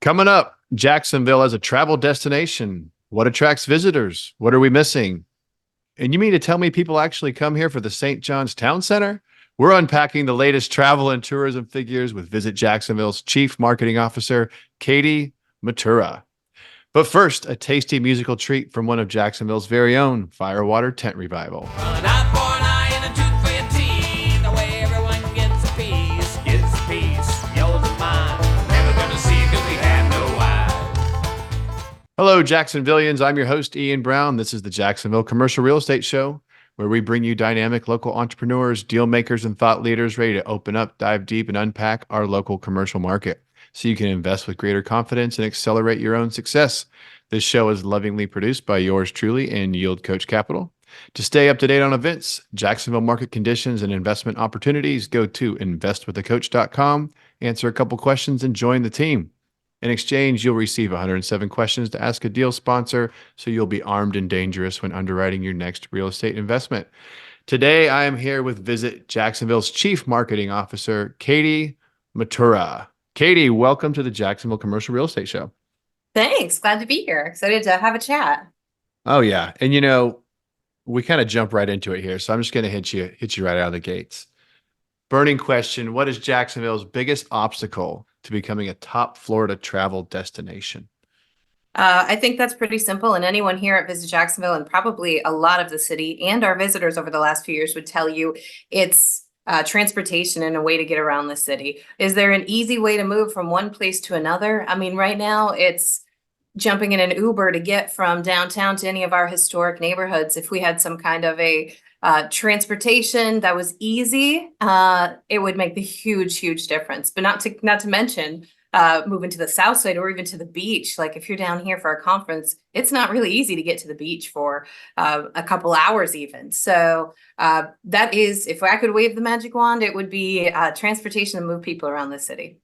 Coming up, Jacksonville as a travel destination. What attracts visitors? What are we missing? And you mean to tell me people actually come here for the St. John's Town Center? We're unpacking the latest travel and tourism figures with Visit Jacksonville's Chief Marketing Officer, Katie Mitura. But first, a tasty musical treat from one of Jacksonville's very own Firewater Tent Revival. An eye for an eye and a tooth for your teeth. The way everyone gets a piece, yours and mine. Never gonna see it 'cause we have no eye. Hello, Jacksonvillians. I'm your host, Ian Brown. This is the Jacksonville Commercial Real Estate Show, where we bring you dynamic local entrepreneurs, deal makers, and thought leaders ready to open up, dive deep, and unpack our local commercial market so you can invest with greater confidence and accelerate your own success. This show is lovingly produced by yours truly and Yield Coach Capital. To stay up to date on events, Jacksonville market conditions, and investment opportunities, go to investwiththecoach.com, answer a couple questions, and join the team. In exchange, you'll receive 107 questions to ask a deal sponsor, so you'll be armed and dangerous when underwriting your next real estate investment. Today, I am here with Visit Jacksonville's Chief Marketing Officer, Katie Mitura. Katie, welcome to the Jacksonville Commercial Real Estate Show. Thanks. Glad to be here. Excited to have a chat. Oh, yeah. And we kind of jump right into it here, so I'm just going to hit you right out of the gates. Burning question: what is Jacksonville's biggest obstacle to becoming a top Florida travel destination? I think that's pretty simple. And anyone here at Visit Jacksonville, and probably a lot of the city and our visitors over the last few years, would tell you it's transportation and a way to get around the city. Is there an easy way to move from one place to another? I mean, right now it's jumping in an Uber to get from downtown to any of our historic neighborhoods. If we had some kind of a transportation that was easy, it would make the huge difference. But not to mention moving to the south side or even to the beach. Like if you're down here for a conference, it's not really easy to get to the beach for a couple hours even. So that is, if I could wave the magic wand, it would be transportation to move people around the city.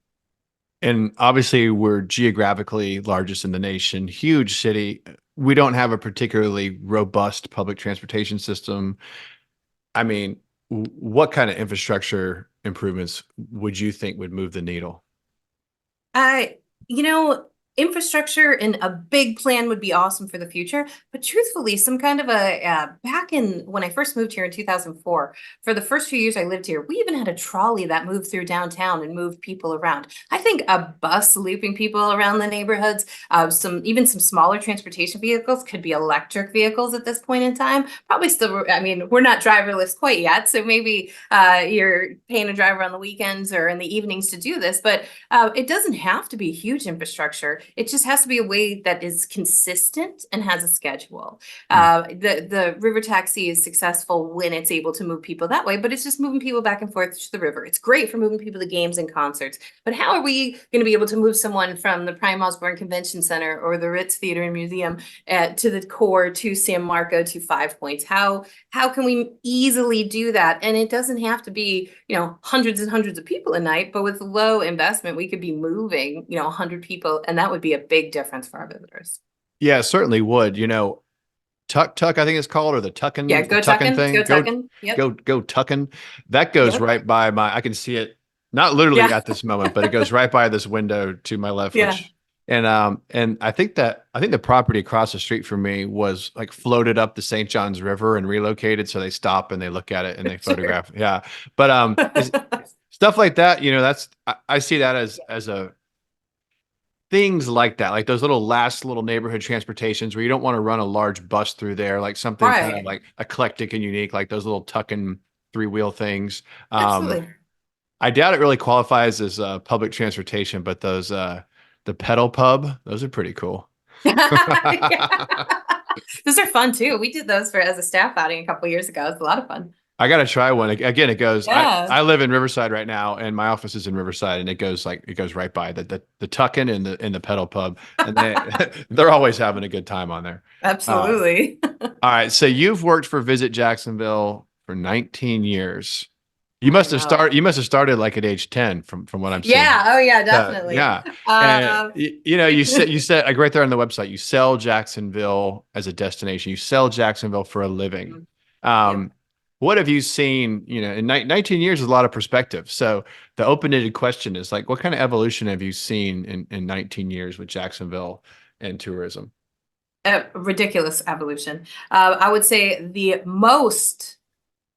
And obviously, we're geographically largest in the nation, huge city. We don't have a particularly robust public transportation system. I mean, what kind of infrastructure improvements would you think would move the needle? You know, infrastructure and a big plan would be awesome for the future. But truthfully, some kind of back in when I first moved here in 2004, for the first few years I lived here, we even had a trolley that moved through downtown and moved people around. I think a bus looping people around the neighborhoods, some smaller transportation vehicles could be electric vehicles at this point in time. Probably still, I mean, we're not driverless quite yet. So maybe you're paying a driver on the weekends or in the evenings to do this, but it doesn't have to be huge infrastructure. It just has to be a way that is consistent and has a schedule. The river taxi is successful when it's able to move people that way, but it's just moving people back and forth to the river. It's great for moving people to games and concerts, but how are we going to be able to move someone from the Prime Osborne Convention Center or the Ritz Theater and Museum to the core, to San Marco, to Five Points? How can we easily do that? And it doesn't have to be, hundreds and hundreds of people a night, but with low investment, we could be moving, 100 people, and that would be a big difference for our visitors. Yeah, it certainly would. Tuck, I think it's called, or the Tuckin'. Yeah, go Tuckin', thing. go Tuckin'. Yep. Go Tuckin'. That goes right by I can see it, not literally at this moment, but it goes right by this window to my left. Yeah. And I think the property across the street from me was like floated up the St. Johns River and relocated. So they stop and they look at it and they photograph. Yeah. But stuff like that, I see that as a things like that, like those little neighborhood transportations where you don't want to run a large bus through there, like something kind of like eclectic and unique, like those little tuck-in three-wheel things. Absolutely. I doubt it really qualifies as public transportation, but those the pedal pub, those are pretty cool. Those are fun too. We did those as a staff outing a couple of years ago. It's a lot of fun. I got to try one. Again, it goes, Yeah. I live in Riverside right now and my office is in Riverside, and it goes right by the Tuckin' and the pedal pub. And they're always having a good time on there. Absolutely. All right. So you've worked for Visit Jacksonville for 19 years. You must have started like at age 10 from what I'm seeing. Yeah. Oh yeah, definitely. Yeah. And, you said like right there on the website, you sell Jacksonville as a destination. You sell Jacksonville for a living. Yep. what have you seen, in 19 years is a lot of perspective. So the open-ended question is like, what kind of evolution have you seen in 19 years with Jacksonville and tourism? A ridiculous evolution. I would say the most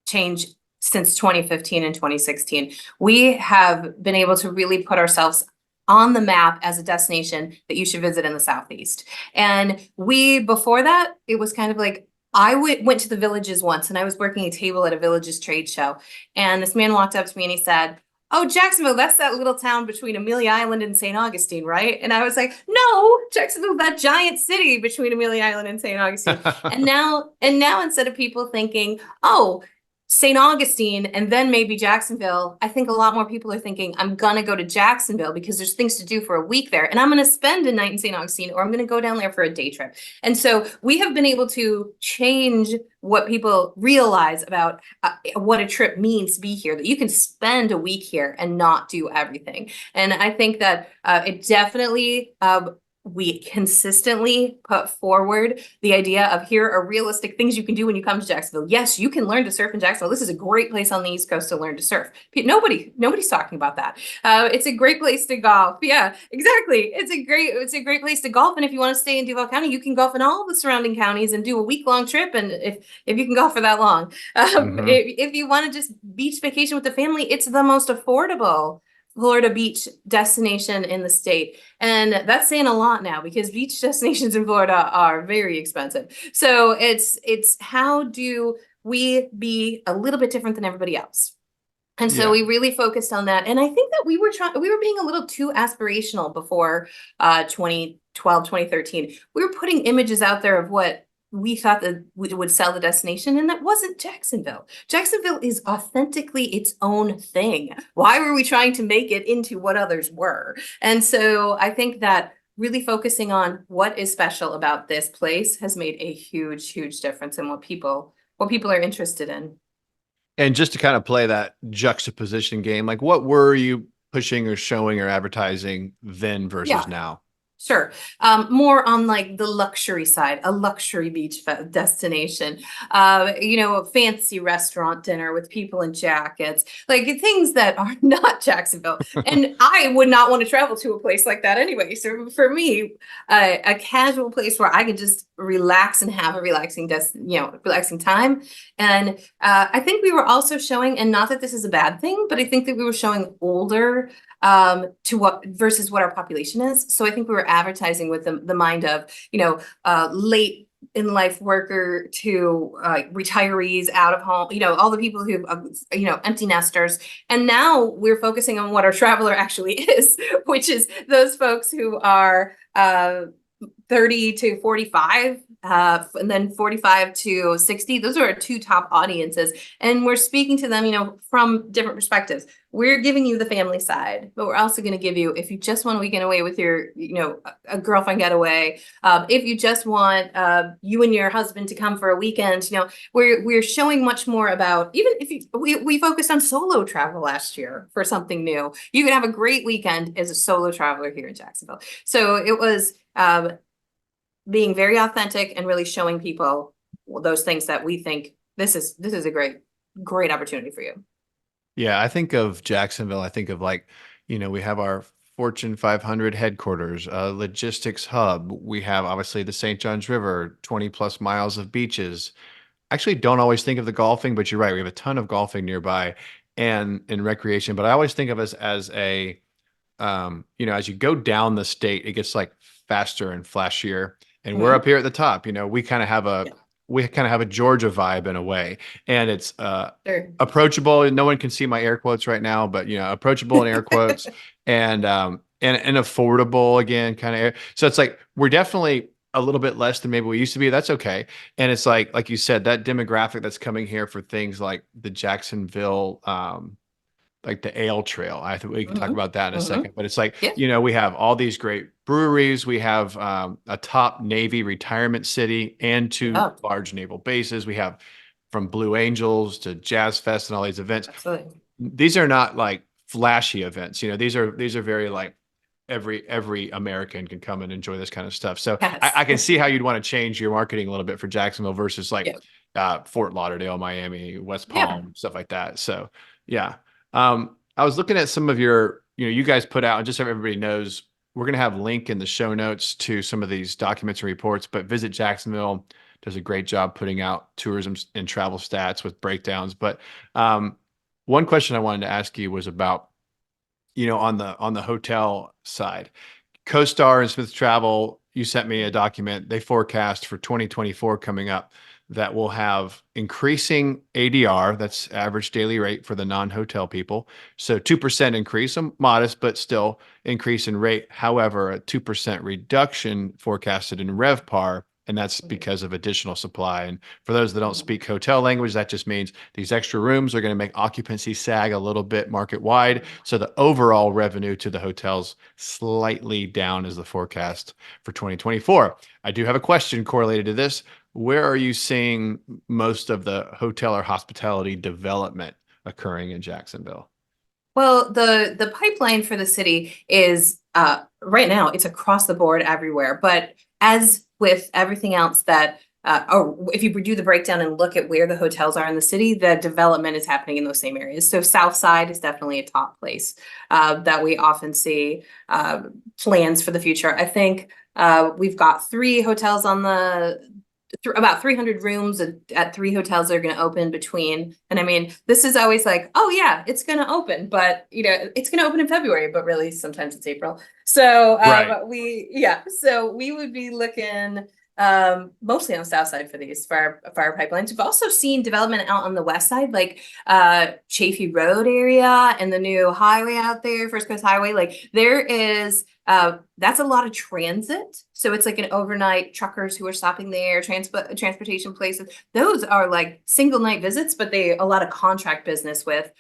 change since 2015 and 2016. We have been able to really put ourselves on the map as a destination that you should visit in the Southeast. And before that, it was kind of like, went to the Villages once, and I was working a table at a Villages trade show. And this man walked up to me and he said, "Oh, Jacksonville, that's that little town between Amelia Island and St. Augustine, right?" And I was like, "No, Jacksonville, that giant city between Amelia Island and St. Augustine." And now instead of people thinking, "Oh, St. Augustine and then maybe Jacksonville," I think a lot more people are thinking, "I'm gonna go to Jacksonville because there's things to do for a week there, and I'm gonna spend a night in St. Augustine, or I'm gonna go down there for a day trip." And so we have been able to change what people realize about what a trip means to be here, that you can spend a week here and not do everything. And I think that it definitely we consistently put forward the idea of, here are realistic things you can do when you come to Jacksonville. Yes, you can learn to surf in Jacksonville. This is a great place on the East Coast to learn to surf. Nobody's talking about that. It's a great place to golf. Yeah, exactly. It's a great place to golf. And if you want to stay in Duval County, you can golf in all the surrounding counties and do a week-long trip. And if you can golf for that long, if you want to just beach vacation with the family, it's the most affordable Florida beach destination in the state. And that's saying a lot now, because beach destinations in Florida are very expensive. So it's how do we be a little bit different than everybody else? And so we really focused on that. And I think that we were being a little too aspirational before 2012, 2013. We were putting images out there of what we thought that would sell the destination, and that wasn't Jacksonville. Jacksonville is authentically its own thing. Why were we trying to make it into what others were? And so I think that really focusing on what is special about this place has made a huge, huge difference in what people are interested in. And just to kind of play that juxtaposition game, like what were you pushing or showing or advertising then versus now? Sure. More on like the luxury side, a luxury beach destination, fancy restaurant dinner with people in jackets, like things that are not Jacksonville. And I would not want to travel to a place like that anyway. So for me, a casual place where I could just relax and have a relaxing time. And I think we were also showing, and not that this is a bad thing, but I think that we were showing older to what versus what our population is. So I think we were advertising with the mind of, late in life worker to retirees, out of home, all the people who, empty nesters. And now we're focusing on what our traveler actually is, which is those folks who are 30 to 45, and then 45 to 60. Those are our two top audiences. And we're speaking to them, from different perspectives. We're giving you the family side, but we're also going to give you, if you just want a weekend away with your, a girlfriend getaway, if you just want you and your husband to come for a weekend, we're showing much more about, even if we focused on solo travel last year for something new. You could have a great weekend as a solo traveler here in Jacksonville. So it was being very authentic and really showing people those things that we think this is a great opportunity for you. Yeah, I think of Jacksonville. I think of we have our Fortune 500 headquarters, logistics hub. We have obviously the St. Johns River, 20 plus miles of beaches. Actually, don't always think of the golfing, but you're right. We have a ton of golfing nearby and in recreation. But I always think of us as as you go down the state, it gets like faster and flashier. And we're up here at the top. We kind of have a Georgia vibe in a way, and it's approachable. No one can see my air quotes right now, but approachable in air quotes, and affordable again, kind of. So it's like we're definitely a little bit less than maybe we used to be. That's okay. And it's like you said, that demographic that's coming here for things like the Jacksonville, like the Ale Trail. I think we can talk about that in a second, but it's like, we have all these great breweries. We have a top Navy retirement city and two large naval bases. We have from Blue Angels to Jazz Fest and all these events. Absolutely. These are not like flashy events. These are very like every American can come and enjoy this kind of stuff. So I can see how you'd want to change your marketing a little bit for Jacksonville versus Fort Lauderdale, Miami, West Yeah. Palm, stuff like that. So yeah. I was looking at some of you guys put out, and just so everybody knows, we're going to have link in the show notes to some of these documents and reports, but Visit Jacksonville does a great job putting out tourism and travel stats with breakdowns. But one question I wanted to ask you was about, on the hotel side. CoStar and Smith Travel, you sent me a document. They forecast for 2024 coming up that will have increasing ADR, that's average daily rate for the non-hotel people. So 2% increase, a modest, but still increase in rate. However, a 2% reduction forecasted in RevPAR, and that's because of additional supply. And for those that don't speak hotel language, that just means these extra rooms are going to make occupancy sag a little bit market wide. So the overall revenue to the hotels slightly down is the forecast for 2024. I do have a question correlated to this. Where are you seeing most of the hotel or hospitality development occurring in Jacksonville? Well, the pipeline for the city is right now it's across the board everywhere. But as with everything else that or if you do the breakdown and look at where the hotels are in the city, the development is happening in those same areas. So South Side is definitely a top place that we often see plans for the future. I think we've got 3 hotels on about 300 rooms at 3 hotels that are going to open between. And I mean, this is always like, oh yeah, it's going to open, but it's going to open in February, but really sometimes it's April. So Right. so we would be looking mostly on the south side for these fire pipelines. We've also seen development out on the west side, like Chafee Road area and the new highway out there, First Coast Highway. Like there is that's a lot of transit. So it's like an overnight truckers who are stopping there, transportation places. Those are like single night visits, but a lot of contract business with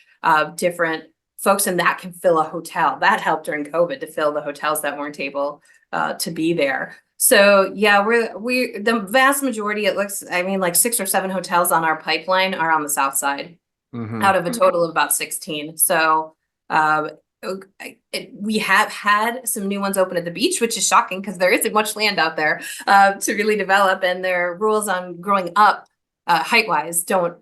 different folks, and that can fill a hotel. That helped during COVID to fill the hotels that weren't able to be there. So yeah, we the vast majority, it looks, I mean, like 6 or 7 hotels on our pipeline are on the south side out of a total of about 16. So we have had some new ones open at the beach, which is shocking because there isn't much land out there to really develop, and their rules on growing up height-wise don't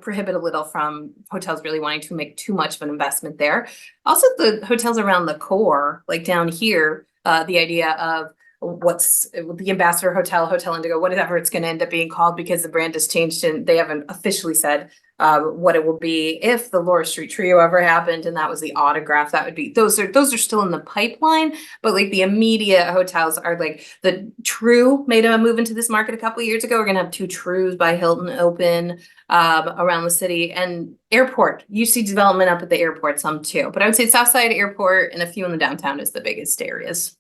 prohibit a little from hotels really wanting to make too much of an investment there. Also, the hotels around the core, like down here, the idea of what's the Ambassador Hotel, Hotel Indigo, whatever it's going to end up being called, because the brand has changed and they haven't officially said what it will be. If the Laura Street Trio ever happened and that was the Autograph, that would be, those are still in the pipeline. But like the immediate hotels are like the True made a move into this market a couple of years ago. We're going to have 2 Trues by Hilton open around the city, and airport. You see development up at the airport some too, but I would say Southside Airport and a few in the downtown is the biggest areas.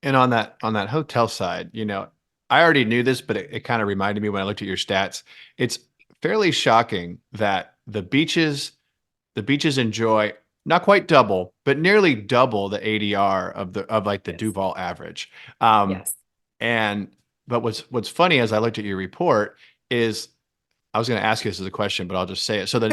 And on that hotel side, I already knew this, but it kind of reminded me when I looked at your stats. It's fairly shocking that the beaches enjoy not quite double, but nearly double the ADR of like the Yes. Duval average. Yes. But what's funny as I looked at your report is, I was going to ask you this as a question, but I'll just say it. So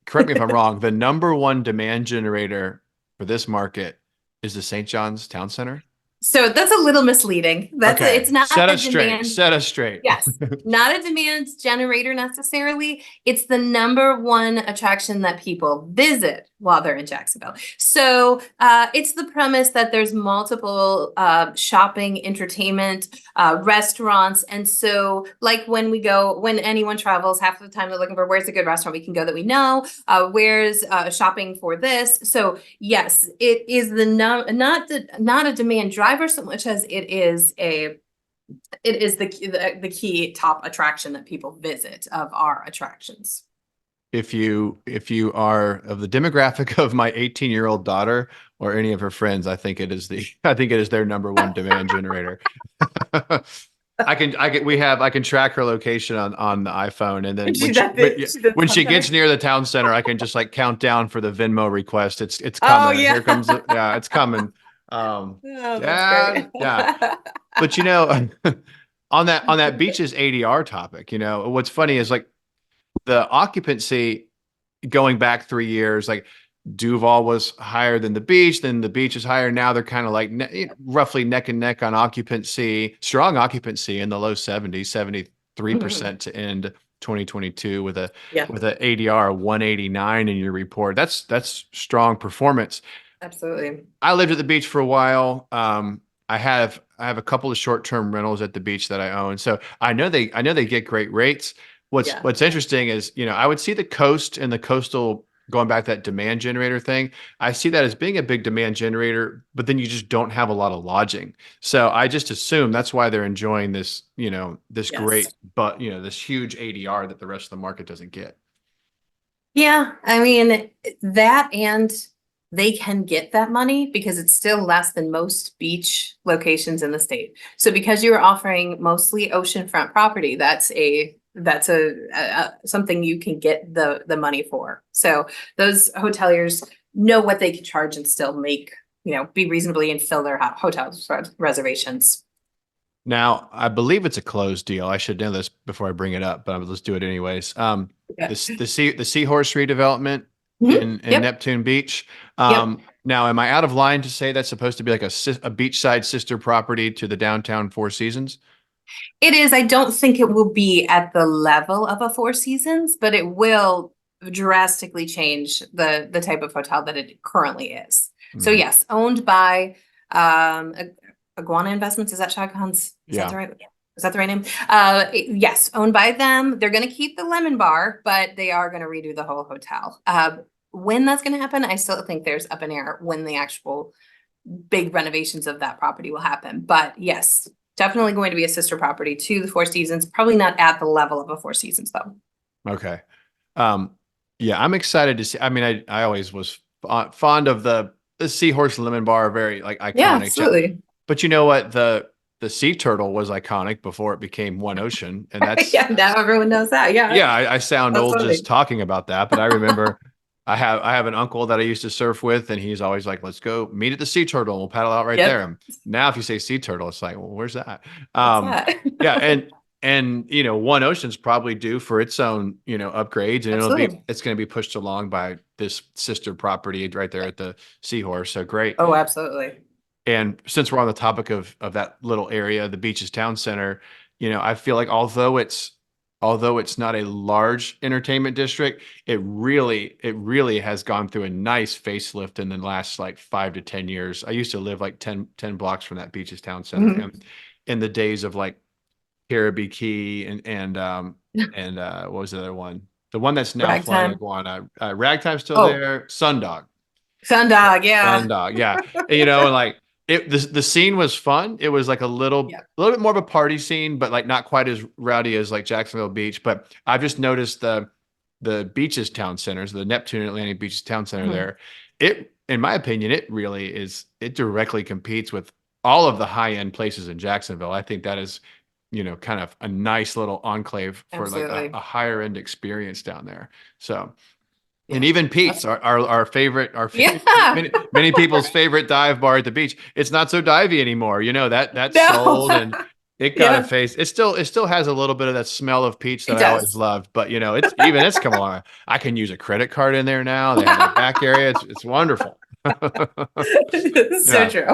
correct me if I'm wrong, the number 1 demand generator for this market is the St. John's Town Center. So that's a little misleading. Okay. It's not Set a us straight. demand. Set us straight. Yes, not a demand generator necessarily. It's the number 1 attraction that people visit while they're in Jacksonville. So it's the premise that there's multiple shopping, entertainment, restaurants. And so like when anyone travels, half of the time they're looking for where's a good restaurant we can go that we know, where's shopping for this. So yes, it is not a demand driver so much as it is the key top attraction that people visit of our attractions. If you are of the demographic of my 18-year-old daughter or any of her friends, I think it is their number 1 demand generator. I can track her location on the iPhone, and then when she gets near the town center, I can just like count down for the Venmo request. It's coming. Oh, yeah. Here comes it's coming. That's great. Yeah. But on that beaches ADR topic, what's funny is like the occupancy going back 3 years, like Duval was higher than the beach, then the beach is higher. Now they're kind of like roughly neck and neck on occupancy, strong occupancy in the low 70s, 73% to end 2022 with a Yeah, ADR of 189 in your report. That's strong performance. absolutely. I lived at the beach for a while. I have a couple of short-term rentals at the beach that I own. So I know they get great rates. Yeah. What's interesting is, I would see the coast and the coastal going back to that demand generator thing. I see that as being a big demand generator, but then you just don't have a lot of lodging. So I just assume that's why they're enjoying this, this Yes. great, but this huge ADR that the rest of the market doesn't get. Yeah, I mean, that and they can get that money because it's still less than most beach locations in the state. So because you are offering mostly oceanfront property, that's something you can get the money for. So those hoteliers know what they can charge and still make, be reasonably and fill their hotel reservations. Now, I believe it's a closed deal. I should know this before I bring it up, but let's do it anyways. Yeah. The Seahorse redevelopment Mhm. in Yep, Neptune Beach. yep. Now, am I out of line to say that's supposed to be like a beachside sister property to the downtown Four Seasons? It is. I don't think it will be at the level of a Four Seasons, but it will drastically change the type of hotel that it currently is. So Mhm. yes, owned by Iguana Investments. Is that Shad Khan's? Is that Yeah. the right? Is that the right name? Yes, owned by them. They're going to keep the lemon bar, but they are going to redo the whole hotel. When that's going to happen, I still think there's up in air when the actual big renovations of that property will happen. But yes, definitely going to be a sister property to the Four Seasons. Probably not at the level of a Four Seasons though. Okay. Um, yeah, I'm excited to see. I mean, I always was fond of the Seahorse Lemon Bar, very like Yeah, iconic. absolutely. But you know what? The sea turtle was iconic before it became One Ocean, and that's Yeah, now everyone knows that. Yeah, yeah. I sound old just absolutely. talking about that, but I remember I have an uncle that I used to surf with, and he's always like, "Let's go meet at the sea turtle, and we'll paddle out right there." Yep. And now, if you say sea turtle, it's like, well, where's that? What's Um, that? yeah, and One Ocean's probably due for its own upgrades, and Absolutely. it's going to be pushed along by this sister property right there at the Seahorse. So great. Oh, absolutely. And since we're on the topic of that little area, the Beaches Town Center, I feel like although it's not a large entertainment district, it really has gone through a nice facelift in the last like 5 to 10 years. I used to live like 10 blocks from that Beaches Town Center, Mhm. and in the days of like Caribbean Key and what was the other one? The one that's now Flying Ragtime. Iguana. Ragtime's still Oh, there. Sundog. Sundog. Yeah. Sundog, yeah. And like the scene was fun. It was like Yeah. a little bit more of a party scene, but like not quite as rowdy as like Jacksonville Beach. But I've just noticed the beaches town centers, the Neptune Atlantic Beaches Town Center Mhm. there. In my opinion, it really is. It directly competes with all of the high end places in Jacksonville. I think that is, kind of a nice little enclave for like Absolutely. a higher end experience down there. So. And Yeah. even Pete's, our favorite, Yeah. many people's favorite dive bar at the beach. It's not so divey anymore. That's No. sold, and it got a Yeah, face. It still has a little bit of that smell of peach that it I always does. loved. But it's come along. I can use a credit card in there now. They have that back area. It's wonderful. So Yeah, true.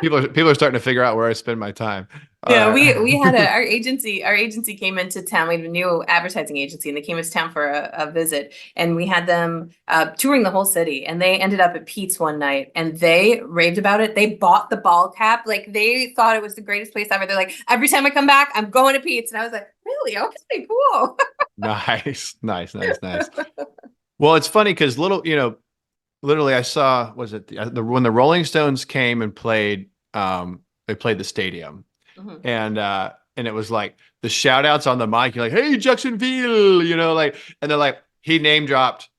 people are starting to figure out where I spend my time. Yeah, we had Uh, our agency came into town. We had a new advertising agency and they came into town for a visit and we had them touring the whole city and they ended up at Pete's one night and they raved about it. They bought the ball cap. Like they thought it was the greatest place ever. They're like, every time I come back, I'm going to Pete's. And I was like, really? Okay, cool. nice, nice, nice, nice. Well, it's funny because literally I saw, was it when the Rolling Stones came and played, they played the stadium, Mhm. and it was like the shout outs on the mic. You're like, hey, Jacksonville, like, and they're like, he name dropped,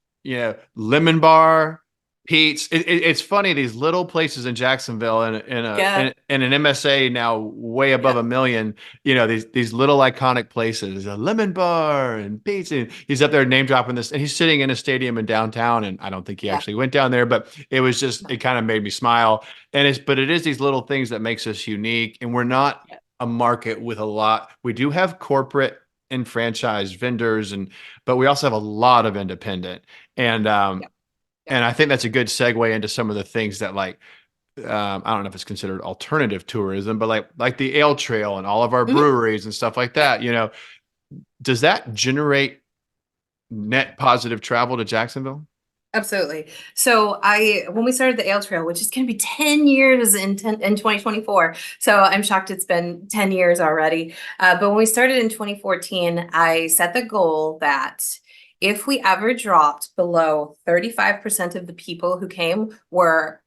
Lemon Bar, Pete's. It's funny, these little places in Jacksonville and Yeah, in an MSA now way above yeah, 1 million, these little iconic places, a Lemon Bar and Pete's. And he's up there name dropping this, and he's sitting in a stadium in downtown. And I don't think he yeah. actually went down there, but it kind of made me smile. But it is these little things that makes us unique, and we're not Yeah. a market with a lot. We do have corporate and franchise vendors, but we also have a lot of independent. And Yeah. Yeah. and I think that's a good segue into some of the things that like I don't know if it's considered alternative tourism, but like the Ale Trail and all of our Mhm. breweries and stuff like Yeah. that. Does that generate net positive travel to Jacksonville? Absolutely. So when we started the Ale Trail, which is going to be 10 years in 2024. So I'm shocked it's been 10 years already. But when we started in 2014, I set the goal that if we ever dropped below 35% of the people who came were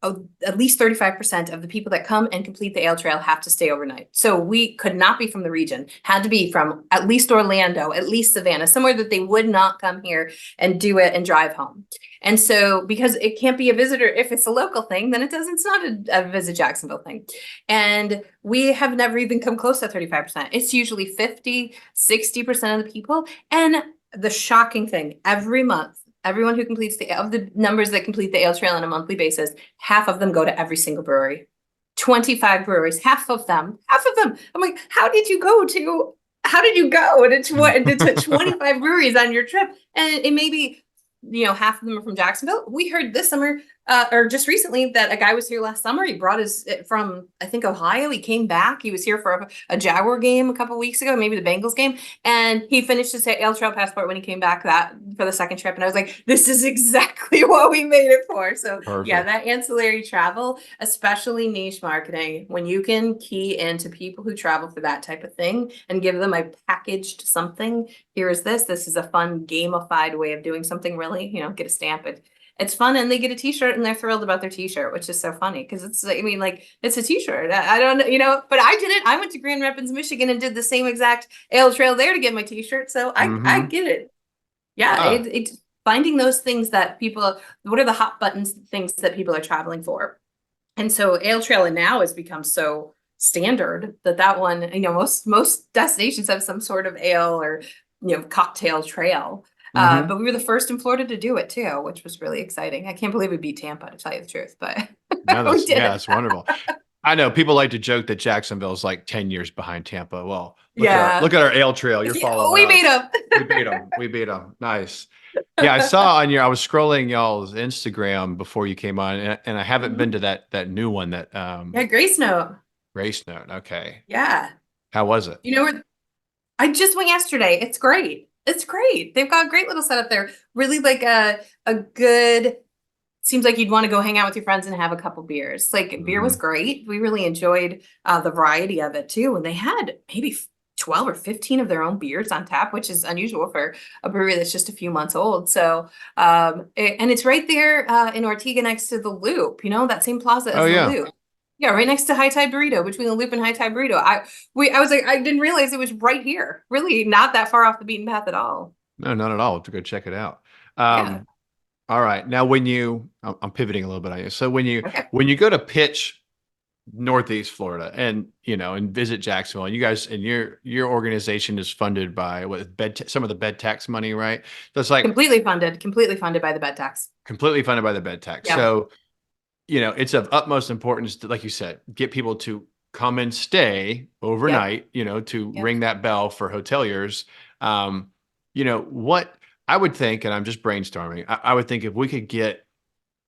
at least 35% of the people that come and complete the Ale Trail have to stay overnight. So we could not be from the region, had to be from at least Orlando, at least Savannah, somewhere that they would not come here and do it and drive home. And so because it can't be a visitor, if it's a local thing, then it's not a Visit Jacksonville thing. And we have never even come close to 35%. It's usually 50, 60% of the people. And the shocking thing, every month, everyone who completes of the numbers that complete the Ale Trail on a monthly basis, half of them go to every single brewery. 25 breweries, half of them. I'm like, how did you go to 25 breweries on your trip? And it may be, half of them are from Jacksonville. We heard this summer, or just recently, that a guy was here last summer. He brought from, I think, Ohio. He came back. He was here for a Jaguar game a couple weeks ago, maybe the Bengals game. And he finished his Ale Trail passport when he came back for the second trip. And I was like, this is exactly what we made it for. So Perfect. Yeah, that ancillary travel, especially niche marketing, when you can key into people who travel for that type of thing and give them a packaged something. Here is this is a fun gamified way of doing something really, get a stamp. It's fun, and they get a t-shirt and they're thrilled about their t-shirt, which is so funny because it's a t-shirt. I don't know, but I did it. I went to Grand Rapids, Michigan and did the same exact Ale Trail there to get my t-shirt. So I get it. Yeah. It's finding those things that what are the hot buttons, things that people are traveling for. And so Ale Trail now has become so standard that one, most destinations have some sort of ale or, cocktail trail. But we were the first in Florida to do it too, which was really exciting. I can't believe we beat Tampa, to tell you the truth, but That's wonderful. I know people like to joke that Jacksonville is like 10 years behind Tampa. Well, look at our Ale Trail. You're following. We beat them. We beat them. Nice. Yeah, I saw I was scrolling y'all's Instagram before you came on, and I haven't been to that new one that Grace Note. Grace Note. Okay. Yeah. How was it? I just went yesterday. It's great. It's great. They've got a great little setup there. Really like a good, seems like you'd want to go hang out with your friends and have a couple beers. Like beer was great. We really enjoyed the variety of it too. And they had maybe 12 or 15 of their own beers on tap, which is unusual for a brewery that's just a few months old. So, and it's right there in Ortega next to the Loop, that same plaza as the Loop. Yeah, right next to High Tide Burrito, between the Loop and High Tide Burrito. I was like, I didn't realize it was right here. Really not that far off the beaten path at all. No, not at all. Have to go check it out. Yeah. All right. Now, I'm pivoting a little bit on you. So when you go to pitch Northeast Florida and, and visit Jacksonville, and you guys and your organization is funded by some of the bed tax money, right? That's like completely funded by the bed tax. Completely funded by the bed tax. Yeah. So it's of utmost importance to, like you said, get people to come and stay overnight, to ring that bell for hoteliers. What I would think, and I'm just brainstorming, I would think if we could get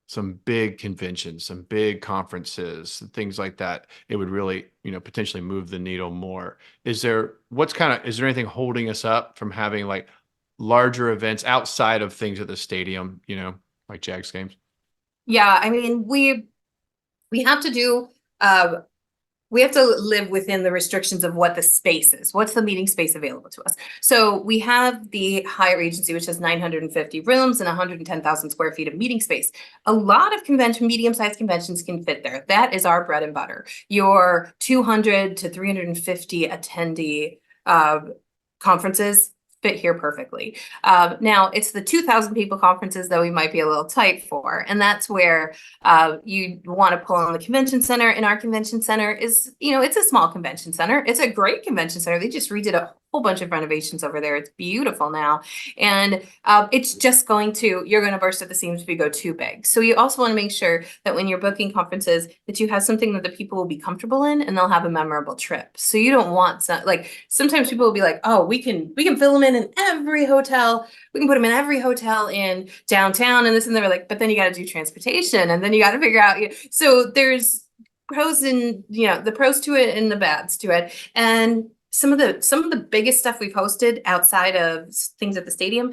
some big conventions, some big conferences, things like that, it would really, potentially move the needle more. Is there anything holding us up from having like larger events outside of things at the stadium, like Jags games? Yeah, I mean, we have to do, we have to live within the restrictions of what the space is. What's the meeting space available to us? So we have the Hyatt Regency, which has 950 rooms and 110,000 square feet of meeting space. A lot of medium-sized conventions can fit there. That is our bread and butter. Your 200 to 350 attendee conferences fit here perfectly. Now it's the 2,000 people conferences that we might be a little tight for. And that's where you want to pull on the convention center. And our convention center is, it's a small convention center. It's a great convention center. They just redid a whole bunch of renovations over there. It's beautiful now. And it's just you're going to burst at the seams if you go too big. So you also want to make sure that when you're booking conferences that you have something that the people will be comfortable in and they'll have a memorable trip. So you don't want sometimes people will be like, oh, we can fill them in every hotel. We can put them in every hotel in downtown and this and they're like, but then you got to do transportation and then you got to figure out. So there's pros and, the pros to it and the bads to it. And some of the biggest stuff we've hosted outside of things at the stadium,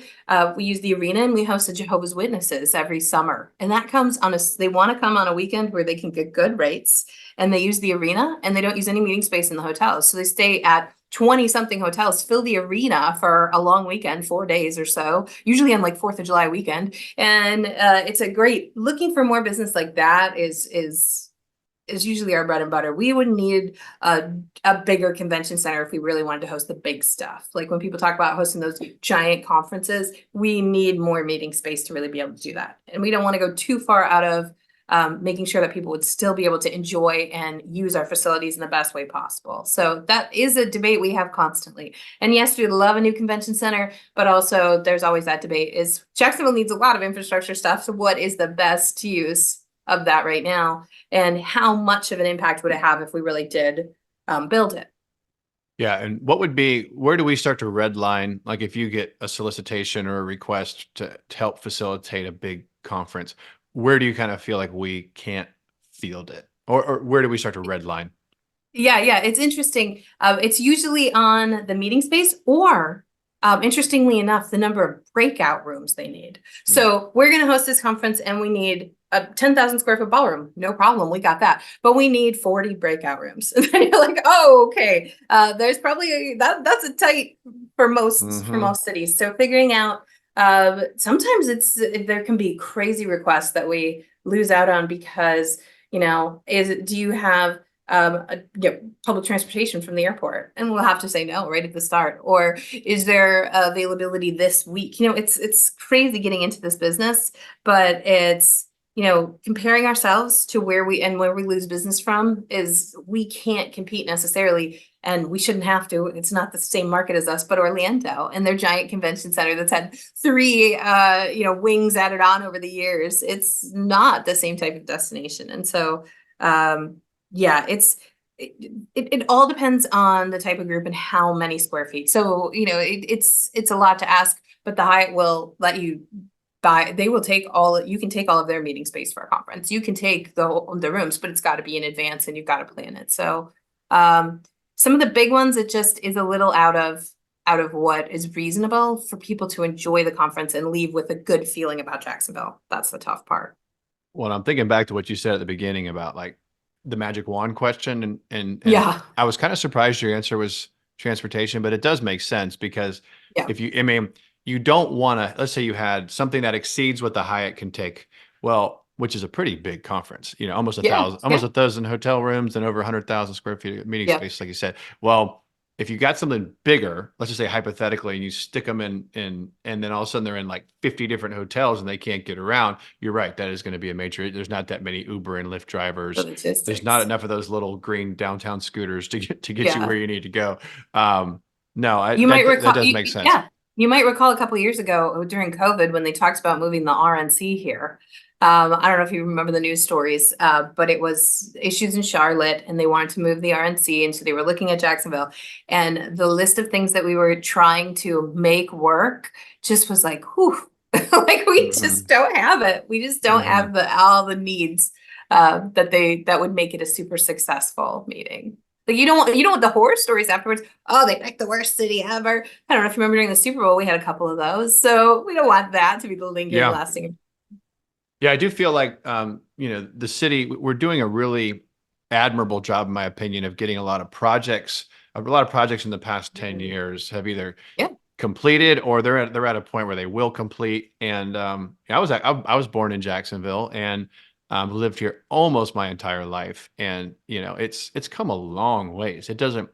we use the arena and we host the Jehovah's Witnesses every summer. And that comes on they want to come on a weekend where they can get good rates, and they use the arena and they don't use any meeting space in the hotels. So they stay at 20 something hotels, fill the arena for a long weekend, 4 days or so, usually on like 4th of July weekend. And it's a great, looking for more business like that is usually our bread and butter. We would need a bigger convention center if we really wanted to host the big stuff. Like when people talk about hosting those giant conferences, we need more meeting space to really be able to do that. And we don't want to go too far out of making sure that people would still be able to enjoy and use our facilities in the best way possible. So that is a debate we have constantly. And yes, we love a new convention center, but also there's always that debate is Jacksonville needs a lot of infrastructure stuff. So what is the best use of that right now? And how much of an impact would it have if we really did build it? Yeah. And where do we start to redline? Like if you get a solicitation or a request to help facilitate a big conference, where do you kind of feel like we can't field it? Or where do we start to redline? Yeah, it's interesting. It's usually on the meeting space or interestingly enough, the number of breakout rooms they need. So we're going to host this conference and we need a 10,000 square foot ballroom. No problem. We got that. But we need 40 breakout rooms. And then you're like, oh, okay. There's probably that's a tight for most cities. So figuring out sometimes there can be crazy requests that we lose out on because, do you have public transportation from the airport? And we'll have to say no right at the start. Or is there availability this week? It's crazy getting into this business, but it's, comparing ourselves to where we lose business from is we can't compete necessarily, and we shouldn't have to. It's not the same market as us, but Orlando and their giant convention center that's had 3 wings added on over the years. It's not the same type of destination. And so it all depends on the type of group and how many square feet. So it's a lot to ask, but the Hyatt will let you they will take you can take all of their meeting space for a conference. You can take the rooms, but it's got to be in advance and you've got to plan it. So some of the big ones, it just is a little out of what is reasonable for people to enjoy the conference and leave with a good feeling about Jacksonville. That's the tough part. Well, I'm thinking back to what you said at the beginning about like the magic wand question. And yeah, I was kind of surprised your answer was transportation, but it does make sense because you don't want to, let's say you had something that exceeds what the Hyatt can take. Well, which is a pretty big conference, almost 1,000 hotel rooms and over 100,000 square feet of meeting space, like you said. Well, if you got something bigger, let's just say hypothetically, and you stick them in, and then all of a sudden they're in like 50 different hotels and they can't get around, you're right. That is going to be a major, there's not that many Uber and Lyft drivers. There's not enough of those little green downtown scooters to get you where you need to go. No, that does make sense. Yeah. You might recall a couple of years ago during COVID when they talked about moving the RNC here. I don't know if you remember the news stories, but it was issues in Charlotte and they wanted to move the RNC. And so they were looking at Jacksonville, and the list of things that we were trying to make work just was like, whew, like we just don't have it. We just don't have all the needs that would make it a super successful meeting. Like you don't want the horror stories afterwards. Oh, they picked the worst city ever. I don't know if you remember during the Super Bowl, we had a couple of those. So we don't want that to be the lingering lasting. Yeah, I do feel like, the city, we're doing a really admirable job, in my opinion, of getting a lot of projects in the past 10 years have either completed or they're at a point where they will complete. And I was born in Jacksonville and lived here almost my entire life. And, it's come a long ways. It doesn't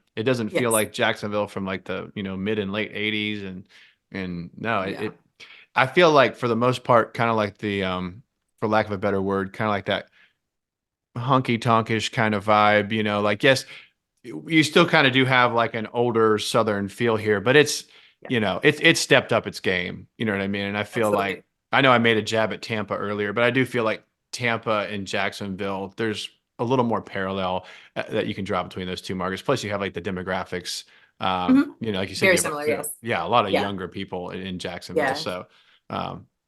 feel like Jacksonville from like the, mid and late 80s. And no, I feel like for the most part, kind of like the, for lack of a better word, kind of like that honky tonkish kind of vibe, like, yes, you still kind of do have like an older Southern feel here, but it's, it's stepped up its game. You know what I mean? And I feel like, I know I made a jab at Tampa earlier, but I do feel like Tampa and Jacksonville, there's a little more parallel that you can draw between those two markets. Plus you have like the demographics, like you said, very similar, yes. Yeah, a lot of younger people in Jacksonville. So,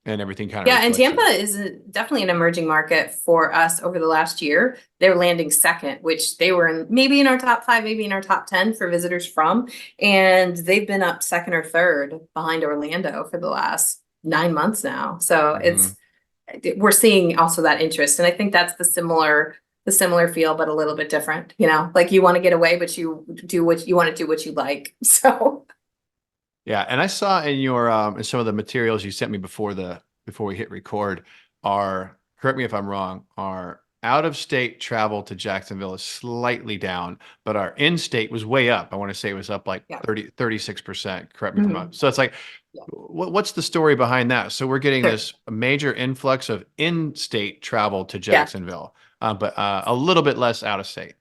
and everything kind of Yeah, and reflects Tampa that. is definitely an emerging market for us over the last year. They're landing second, which they were maybe in our top 5, maybe in our top 10 for visitors from. And they've been up second or third behind Orlando for the last 9 months now. So Mhm. we're seeing also that interest. And I think that's the similar feel, but a little bit different, like you want to get away, but you do what you want to do, what you like. So Yeah, and I saw in your in some of the materials you sent me before we hit record are, correct me if I'm wrong, are out of state travel to Jacksonville is slightly down, but our in-state was way up. I want to say it was up like yeah. 36%. Correct me if I'm wrong. Mhm. So it's like, Yeah. what's the story behind that? So we're getting Sure. this major influx of in-state travel to Yeah. Jacksonville, but a little bit less out of state.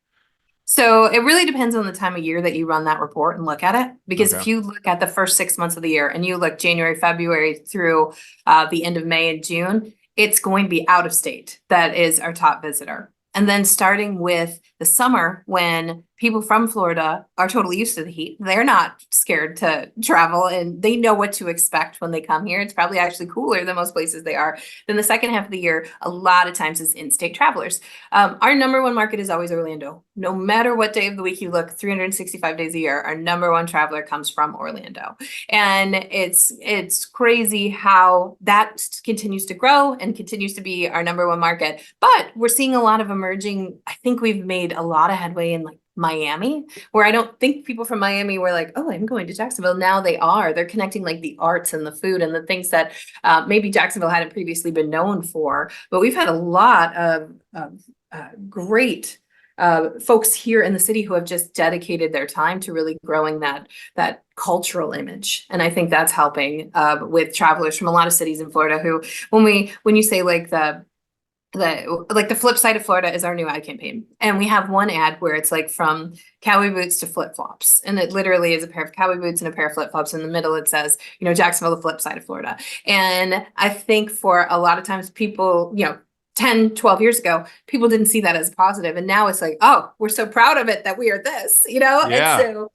So it really depends on the time of year that you run that report and look at it. Because Okay. if you look at the first 6 months of the year and you look January, February through the end of May and June, it's going to be out of state. That is our top visitor. And then starting with the summer, when people from Florida are totally used to the heat, they're not scared to travel and they know what to expect when they come here. It's probably actually cooler than most places they are. Then the second half of the year, a lot of times is in-state travelers. Our number one market is always Orlando. No matter what day of the week you look, 365 days a year, our number one traveler comes from Orlando. And it's crazy how that continues to grow and continues to be our number one market. But we're seeing a lot of emerging, I think we've made a lot of headway in like Miami, where I don't think people from Miami were like, oh, I'm going to Jacksonville. Now they are. They're connecting like the arts and the food and the things that maybe Jacksonville hadn't previously been known for. But we've had a lot of great folks here in the city who have just dedicated their time to really growing that cultural image. And I think that's helping with travelers from a lot of cities in Florida who, when you say like the flip side of Florida is our new ad campaign. And we have one ad where it's like from cowboy boots to flip flops. And it literally is a pair of cowboy boots and a pair of flip flops. In the middle, it says, Jacksonville, the flip side of Florida. And I think for a lot of times people, 10, 12 years ago, people didn't see that as positive. And now it's like, oh, we're so proud of it that we are this, And Yeah. so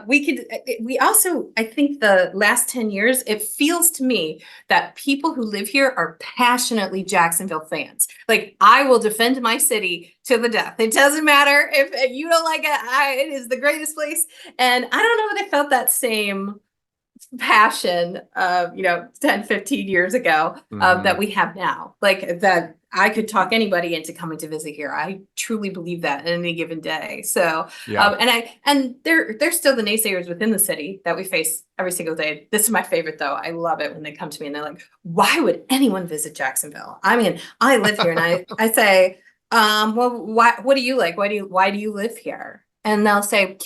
we also, I think the last 10 years, it feels to me that people who live here are passionately Jacksonville fans. Like, I will defend my city to the death. It doesn't matter if you don't like it. It is the greatest place. And I don't know if I felt that same passion of 10, 15 years ago that Mhm. we have now, like that I could talk anybody into coming to visit here. I truly believe that at any given day. So Yeah. and there's still the naysayers within the city that we face every single day. This is my favorite though. I love it when they come to me and they're like, why would anyone visit Jacksonville? I mean, I live here. And I say, well, what do you like? Why do you live here? And they'll say,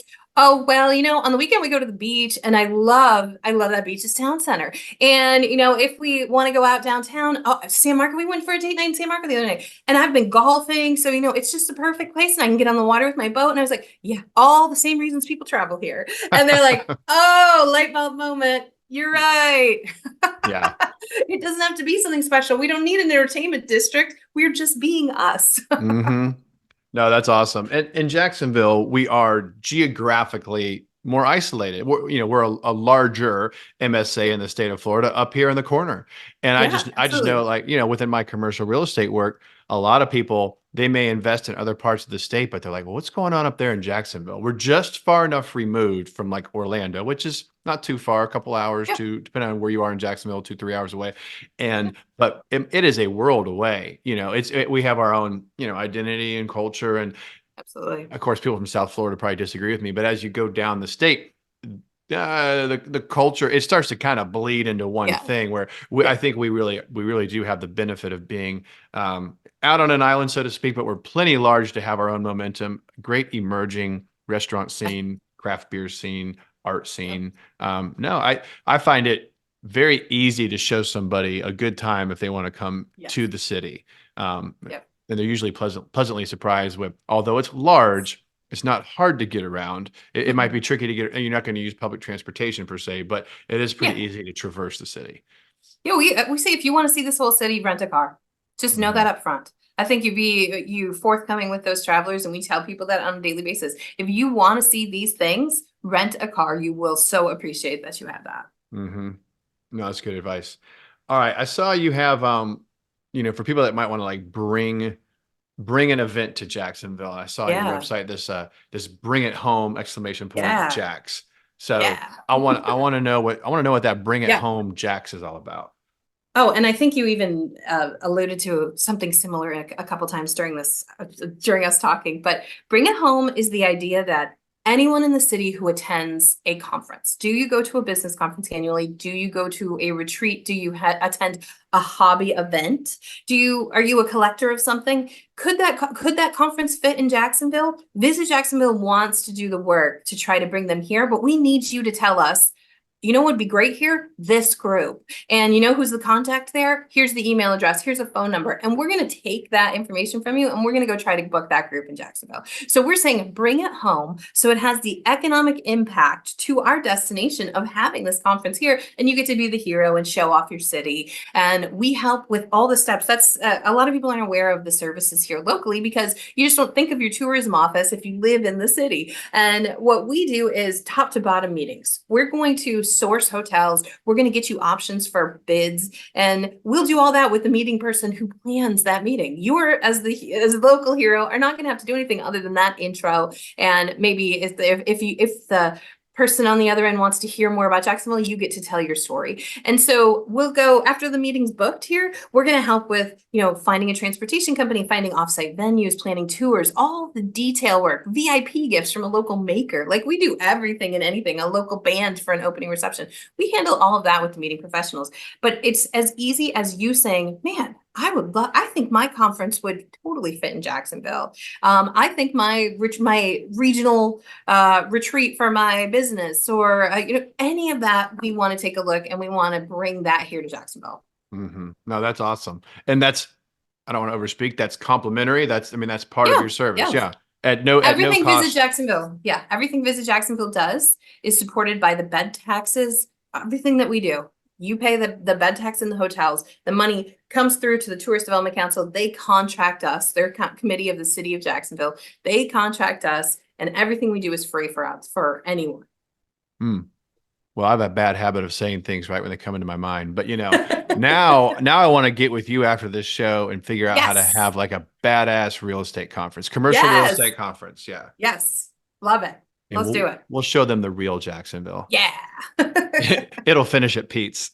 oh, well, on the weekend we go to the beach and I love that beach's town center. And, if we want to go out downtown, San Marco, we went for a date night in San Marco the other night and I've been golfing. So, it's just a perfect place and I can get on the water with my boat. And I was like, yeah, all the same reasons people travel here. And they're like, oh, light bulb moment. You're right. Yeah. It doesn't have to be something special. We don't need an entertainment district. We're just being us. Hmm. No, that's awesome. And in Jacksonville, we are geographically more isolated. We're a larger MSA in the state of Florida up here in the corner. And Yeah, I just know, absolutely. like, within my commercial real estate work, a lot of people, they may invest in other parts of the state, but they're like, well, what's going on up there in Jacksonville? We're just far enough removed from like Orlando, which is not too far, a couple hours Yeah. to, depending on where you are in Jacksonville, 2, 3 hours away. But it is a world away. We have our own, identity and culture. And Absolutely. of course, people from South Florida probably disagree with me, but as you go down the state, the culture, it starts to kind of bleed into one Yeah. thing where I Yeah. think we really do have the benefit of being out on an island, so to speak, but we're plenty large to have our own momentum. Great emerging restaurant scene, craft beer scene, art scene. No, I find it very easy to show somebody a good time if they want to come Yes. to the city. Yep. And they're usually pleasantly surprised with, although it's large, it's not hard to get around. It might be tricky to get, and you're not going to use public transportation per se, but it is pretty Yeah. easy to traverse the city. Yeah, we say if you want to see this whole city, rent a car. Just know that Mhm. up front. I think you forthcoming with those travelers, and we tell people that on a daily basis. If you want to see these things, rent a car. You will so appreciate that you have that. Mhm. No, that's good advice. All right. I saw you have, for people that might want to like bring an event to Jacksonville. I saw on your Yeah, website this bring it home exclamation point yeah, Jacks. So yeah, I want to know what that bring it yeah. home Jacks is all about. Oh, and I think you even alluded to something similar a couple times during us talking. But bring it home is the idea that anyone in the city who attends a conference, do you go to a business conference annually? Do you go to a retreat? Do you attend a hobby event? Are you a collector of something? Could that conference fit in Jacksonville? Visit Jacksonville wants to do the work to try to bring them here, but we need you to tell us. You know what would be great here? This group. And you know who's the contact there? Here's the email address. Here's a phone number. And we're going to take that information from you and we're going to go try to book that group in Jacksonville. So we're saying bring it home so it has the economic impact to our destination of having this conference here. And you get to be the hero and show off your city. And we help with all the steps. That's a lot of people aren't aware of the services here locally because you just don't think of your tourism office if you live in the city. And what we do is top to bottom meetings. We're going to source hotels. We're going to get you options for bids, and we'll do all that with the meeting person who plans that meeting. You're as the local hero are not going to have to do anything other than that intro. And maybe if the person on the other end wants to hear more about Jacksonville, you get to tell your story. And so we'll go after the meeting's booked here. We're going to help with, finding a transportation company, finding offsite venues, planning tours, all the detail work, VIP gifts from a local maker. Like we do everything and anything, a local band for an opening reception. We handle all of that with the meeting professionals, but it's as easy as you saying, man, I think my conference would totally fit in Jacksonville. I think my regional retreat for my business or any of that, we want to take a look and we want to bring that here to Jacksonville. No, that's awesome. And I don't want to overspeak. That's complimentary. That's part of Yeah, your service. yeah. Yeah. At no Everything Visit cost. Jacksonville. Yeah, everything Visit Jacksonville does is supported by the bed taxes. Everything that we do, you pay the bed tax in the hotels. The money comes through to the Tourist Development Council. They contract us. They're committee of the city of Jacksonville. They contract us, and everything we do is free for anyone. Well, I have a bad habit of saying things right when they come into my mind, but now I want to get with you after this show and figure out how to Yes. have like a badass real estate conference, commercial real Yes. estate conference. Yeah. Yes. Love it. And Let's do it. We'll show them the real Jacksonville. Yeah. It'll finish at Pete's.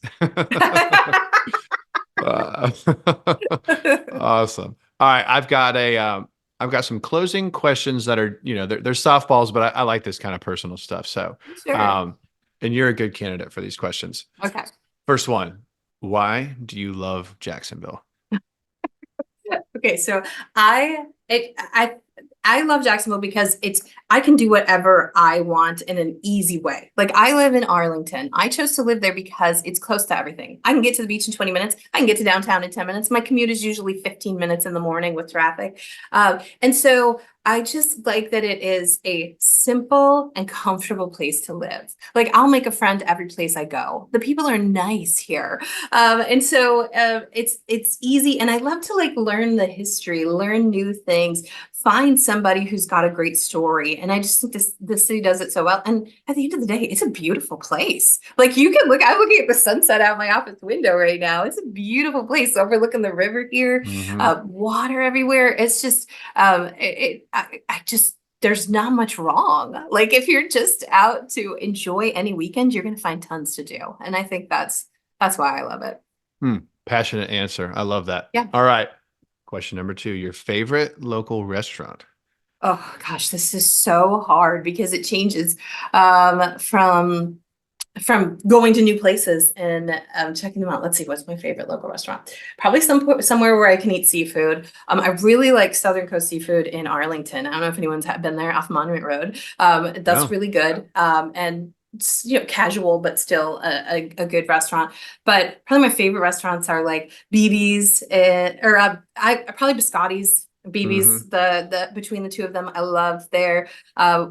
Awesome. All right. I've got some closing questions that are, they're softballs, but I like this kind of personal stuff. So, Sure. and you're a good candidate for these questions. Okay. First one, why do you love Jacksonville? Okay, so I love Jacksonville because I can do whatever I want in an easy way. Like I live in Arlington. I chose to live there because it's close to everything. I can get to the beach in 20 minutes. I can get to downtown in 10 minutes. My commute is usually 15 minutes in the morning with traffic. And so I just like that it is a simple and comfortable place to live. Like I'll make a friend every place I go. The people are nice here. And so it's easy. And I love to like learn the history, learn new things, find somebody who's got a great story. And I just think this city does it so well. And at the end of the day, it's a beautiful place. Like I'm looking at the sunset out my office window right now. It's a beautiful place overlooking the river here, water everywhere. It's just, there's not much wrong. Like if you're just out to enjoy any weekend, you're going to find tons to do. And I think that's why I love it. Passionate answer. I love that. Yeah. All right. Question number 2, your favorite local restaurant. Oh gosh, this is so hard because it changes from going to new places and checking them out. Let's see, what's my favorite local restaurant? Probably somewhere where I can eat seafood. I really like Southern Coast Seafood in Arlington. I don't know if anyone's been there off Monument Road. That's really good. And casual, but still a good restaurant. But probably my favorite restaurants are like BB's probably Biscotti's. BB's, the between the two of them, I love there.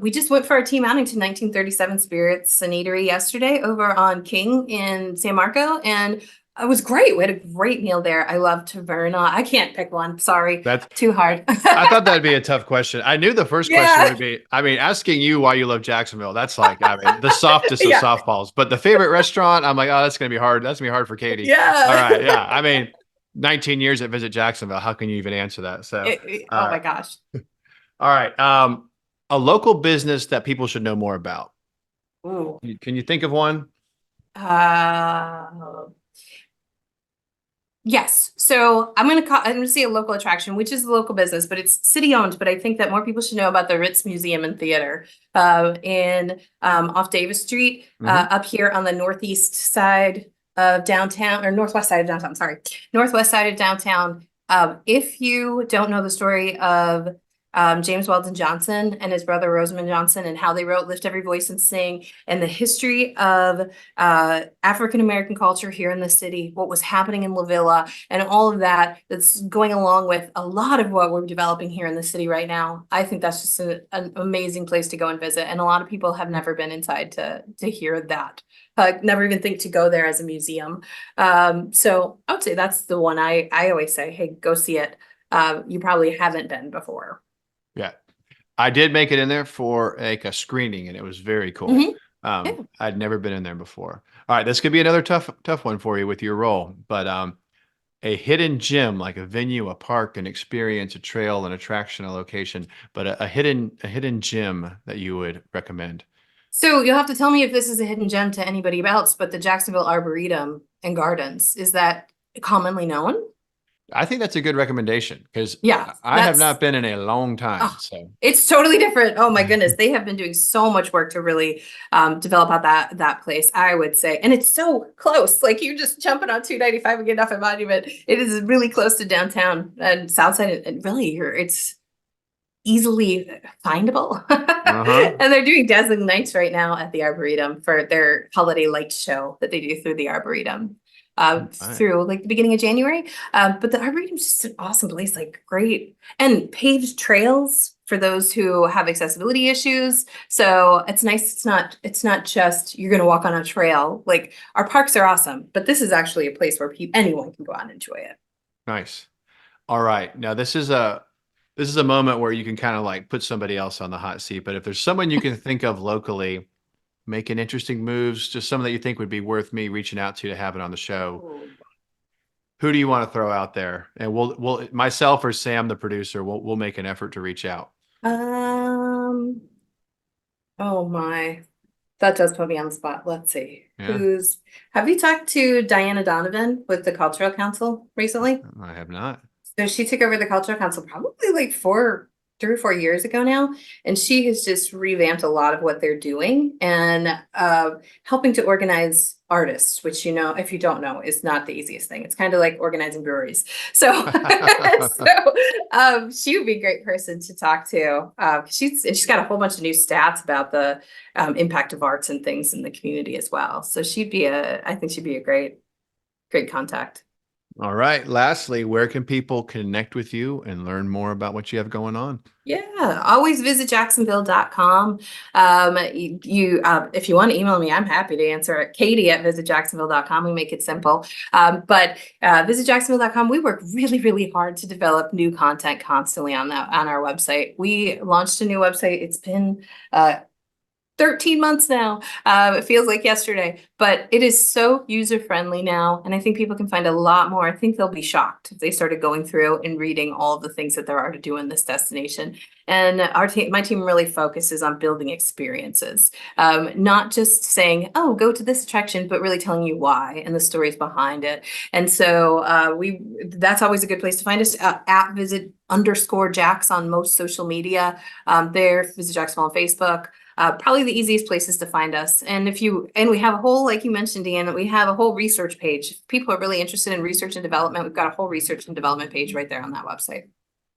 We just went for our team outing to 1937 Spirits and Eatery yesterday over on King in San Marco, and It was great. We had a great meal there. I love Taverna. I can't pick one. Sorry, That's too hard. I thought that'd be a tough question. I knew the first question Yeah. would be, I mean, asking you why you love Jacksonville. That's like, I mean, the softest of Yeah. softballs. But the favorite restaurant, I'm like, oh, that's gonna be hard. That's gonna be hard for Katie. All Yeah. right, yeah. I mean, 19 years at Visit Jacksonville. How can you even answer that? So, Oh my uh, gosh. all right. A local business that people should know more about. Ooh. Can you think of one? Uh, yes. So I'm gonna say a local attraction, which is a local business, but it's city owned. But I think that more people should know about the Ritz Museum and Theater in off Davis Street, Mhm. up here on the northeast side of downtown, or northwest side of downtown. Sorry, northwest side of downtown. If you don't know the story of James Weldon Johnson and his brother Rosamond Johnson and how they wrote "Lift Every Voice and Sing" and the history of African American culture here in the city, what was happening in La Villa, and all of that that's going along with a lot of what we're developing here in the city right now. I think that's just an amazing place to go and visit, and a lot of people have never been inside to hear that. Never even think to go there as a museum. So I would say that's the one I always say, hey, go see it. You probably haven't been before. Yeah. I did make it in there for like a screening and it was very cool. Mhm. Yeah. I'd never been in there before. All right, this could be another tough one for you with your role, but a hidden gem, like a venue, a park, an experience, a trail, an attraction, a location, but a hidden gem that you would recommend. So you'll have to tell me if this is a hidden gem to anybody else, but the Jacksonville Arboretum and Gardens, is that commonly known? I think that's a good recommendation because Yeah, I have not been in a long time. oh, So it's totally different. Oh my goodness, they have been doing so much work to really develop out that place, I would say. And it's so close. Like you just jumping on 295 and getting off at Monument. It is really close to downtown and Southside, and really it's easily findable. uh-huh. And they're doing Dazzling Nights right now at the Arboretum for their holiday light show that they do through the Arboretum Right. through like the beginning of January. But the Arboretum is just an awesome place, like great and paved trails for those who have accessibility issues. So it's nice. It's not just you're going to walk on a trail. Like our parks are awesome, but this is actually a place where anyone can go out and enjoy it. Nice. All right. Now this is a moment where you can kind of like put somebody else on the hot seat, but if there's someone you can think of locally making interesting moves, just someone that you think would be worth me reaching out to have it on the show, who do you want to throw out there? And we'll myself or Sam, the producer, we'll make an effort to reach out. Um, oh my, that does put me on the spot. Let's see. Yeah, Have you talked to Diana Donovan with the Cultural Council recently? I have not. So she took over the Cultural Council probably like 3 or 4 years ago now, and she has just revamped a lot of what they're doing and helping to organize artists, which if you don't know, is not the easiest thing. It's kind of like organizing breweries. So, she would be a great person to talk to. She's got a whole bunch of new stats about the impact of arts and things in the community as well. So I think she'd be a great contact. All right. Lastly, where can people connect with you and learn more about what you have going on? Yeah, always visit jacksonville.com. If you want to email me, I'm happy to answer it. Katie@visitjacksonville.com. We make it simple. But visitjacksonville.com, we work really, really hard to develop new content constantly on our website. We launched a new website. It's been 13 months now. It feels like yesterday, but it is so user friendly now. And I think people can find a lot more. I think they'll be shocked if they started going through and reading all of the things that there are to do in this destination. And my team really focuses on building experiences, not just saying, oh, go to this attraction, but really telling you why and the stories behind it. And so that's always a good place to find us at visit_Jacks on most social media. There, Visit Jacksonville on Facebook. Probably the easiest places to find us. And we have a whole, like you mentioned, Deanna, we have a whole research page. If people are really interested in research and development, we've got a whole research and development page right there on that website.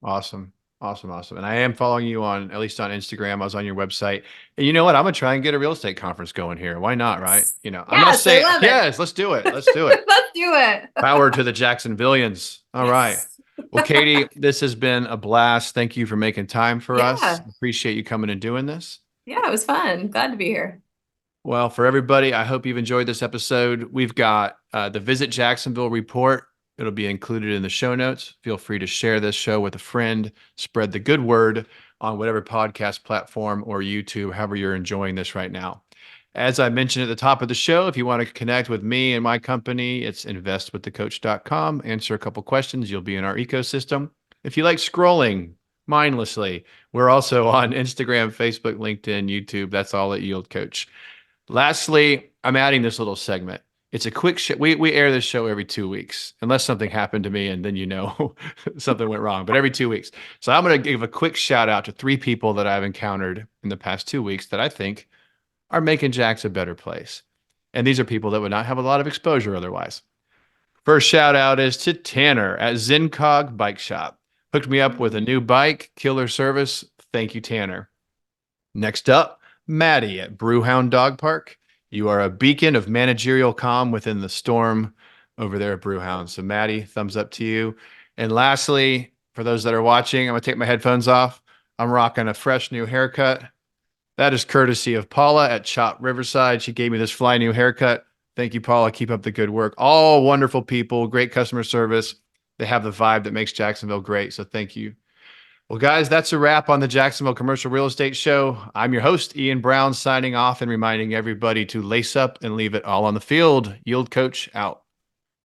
Awesome. And I am following you at least on Instagram. I was on your website. And you know what? I'm going to try and get a real estate conference going here. Why not? Right. I'm not saying, yes, let's do it. Let's do it. Let's do it. Power to the Jacksonvillians. All right. Well, Katie, this has been a blast. Thank you for making time for us. Appreciate you coming and doing this. Yeah, it was fun. Glad to be here. Well, for everybody, I hope you've enjoyed this episode. We've got the Visit Jacksonville report. It'll be included in the show notes. Feel free to share this show with a friend, spread the good word on whatever podcast platform or YouTube, however you're enjoying this right now. As I mentioned at the top of the show, if you want to connect with me and my company, it's investwiththecoach.com. Answer a couple questions. You'll be in our ecosystem. If you like scrolling mindlessly, we're also on Instagram, Facebook, LinkedIn, YouTube. That's all at Yield Coach. Lastly, I'm adding this little segment. It's a quick show. We air this show every 2 weeks, unless something happened to me and then something went wrong, but every 2 weeks. So I'm going to give a quick shout out to 3 people that I've encountered in the past 2 weeks that I think are making Jax a better place. And these are people that would not have a lot of exposure otherwise. First shout out is to Tanner at Zencog Bike Shop. Hooked me up with a new bike, killer service. Thank you, Tanner. Next up, Maddie at Brewhound Dog Park. You are a beacon of managerial calm within the storm over there at Brewhound. So Maddie, thumbs up to you. And lastly, for those that are watching, I'm going to take my headphones off. I'm rocking a fresh new haircut. That is courtesy of Paula at Chop Riverside. She gave me this fly new haircut. Thank you, Paula. Keep up the good work. All wonderful people, great customer service. They have the vibe that makes Jacksonville great. So thank you. Well, guys, that's a wrap on the Jacksonville Commercial Real Estate Show. I'm your host, Ian Brown, signing off and reminding everybody to lace up and leave it all on the field. Yield Coach out.